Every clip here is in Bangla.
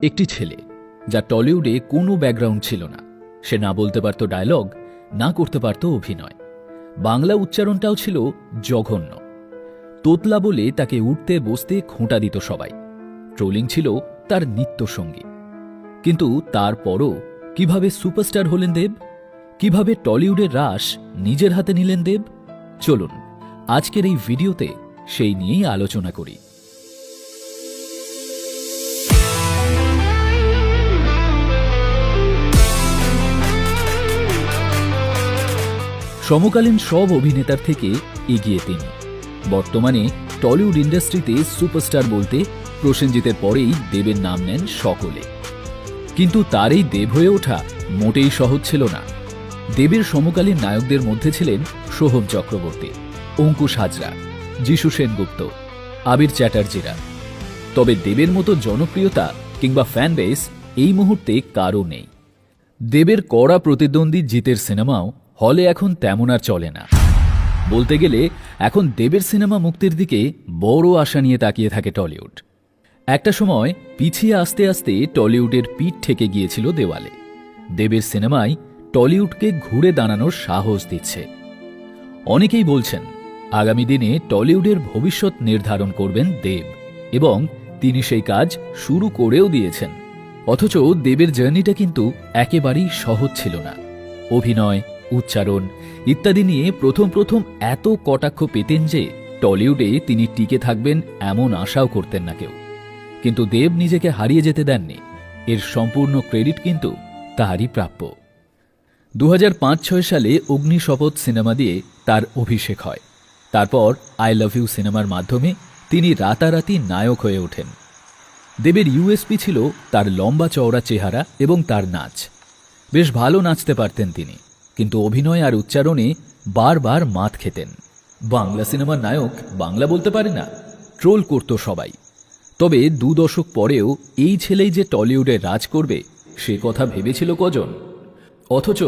একটি ছেলে যা টলিউডে কোনো ব্যাকগ্রাউন্ড ছিল না। সে না বলতে পারত ডায়লগ, না করতে পারত অভিনয়। বাংলা উচ্চারণটাও ছিল জঘন্য। তোতলা বলে তাকে উঠতে বসতে খোঁটা দিত সবাই। ট্রোলিং ছিল তার নিত্যসঙ্গী। কিন্তু তারপরও কিভাবে সুপারস্টার হলেন দেব? কিভাবে টলিউডের রাশ নিজের হাতে নিলেন দেব? চলুন আজকের এই ভিডিওতে সেই নিয়েই আলোচনা করি। সমকালীন সব অভিনেতার থেকে এগিয়ে তিনি। বর্তমানে টলিউড ইন্ডাস্ট্রিতে সুপারস্টার বলতে প্রসেনজিতের পরেই দেবের নাম নেন সকলে। কিন্তু তার এই দেব হয়ে ওঠা মোটেই সহজ ছিল না। দেবের সমকালীন নায়কদের মধ্যে ছিলেন সোহম চক্রবর্তী, অঙ্কুশ হাজরা, যিশু সেনগুপ্ত, আবির চ্যাটার্জিরা। তবে দেবের মতো জনপ্রিয়তা কিংবা ফ্যান বেস এই মুহূর্তে কারও নেই। দেবের কড়া প্রতিদ্বন্দ্বী জিতের সিনেমাও হলে এখন তেমন আর চলে না। বলতে গেলে এখন দেবের সিনেমা মুক্তির দিকে বড় আশা নিয়ে তাকিয়ে থাকে টলিউড। একটা সময় পিছিয়ে আস্তে আস্তে টলিউডের পিঠ ঠেকে গিয়েছিল দেওয়ালে। দেবের সিনেমায় টলিউডকে ঘুরে দাঁড়ানোর সাহস দিচ্ছে। অনেকেই বলছেন আগামী দিনে টলিউডের ভবিষ্যৎ নির্ধারণ করবেন দেব, এবং তিনি সেই কাজ শুরু করেও দিয়েছেন। অথচ দেবের জার্নিটা কিন্তু একেবারেই সহজ ছিল না। অভিনয়, উচ্চারণ ইত্যাদি নিয়ে প্রথম এত কটাক্ষ পেতেন যে টলিউডে তিনি টিকে থাকবেন এমন আশাও করতেন না কেউ। কিন্তু দেব নিজেকে হারিয়ে যেতে দেননি। এর সম্পূর্ণ ক্রেডিট কিন্তু তারই প্রাপ্য। 2005-06 সালে অগ্নিশপথ সিনেমা দিয়ে তার অভিষেক হয়। তারপর আই লাভ ইউ সিনেমার মাধ্যমে তিনি রাতারাতি নায়ক হয়ে ওঠেন। দেবের ইউএসপি ছিল তার লম্বা চওড়া চেহারা এবং তার নাচ। বেশ ভালো নাচতে পারতেন তিনি, কিন্তু অভিনয় আর উচ্চারণে বারবার মাত খেতেন। বাংলা সিনেমার নায়ক বাংলা বলতে পারে না, ট্রোল করত সবাই। তবে 2 দশক পরেও এই ছেলেই যে টলিউডে রাজ করবে সে কথা ভেবেছিল কজন? অথচ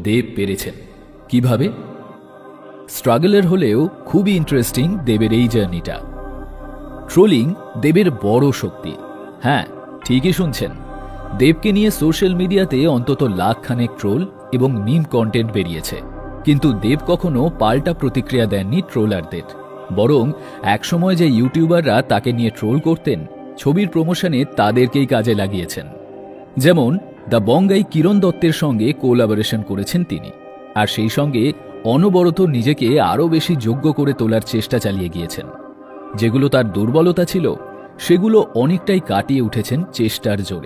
দেব পেরেছেন। কিভাবে? স্ট্রাগলের হলেও খুবই ইন্টারেস্টিং দেবের এই জার্নিটা। ট্রোলিং দেবের বড় শক্তি। হ্যাঁ, ঠিকই শুনছেন, দেবকে নিয়ে সোশ্যাল মিডিয়াতে অন্তত লাখখানেক ট্রোল এবং মিম কন্টেন্ট বেরিয়েছে। কিন্তু দেব কখনো পাল্টা প্রতিক্রিয়া দেননি ট্রোলারদের। বরং একসময় যে ইউটিউবাররা তাকে নিয়ে ট্রোল করতেন, ছবির প্রমোশনে তাদেরকেই কাজে লাগিয়েছেন। যেমন দ্য বঙ্গাই কিরণ দত্তের সঙ্গে কোলাবোরেশন করেছেন তিনি, আর সেই সঙ্গে অনবরত নিজেকে আরও বেশি যোগ্য করে তোলার চেষ্টা চালিয়ে গিয়েছেন। যেগুলো তার দুর্বলতা ছিল সেগুলো অনেকটাই কাটিয়ে উঠেছেন চেষ্টার জোরে।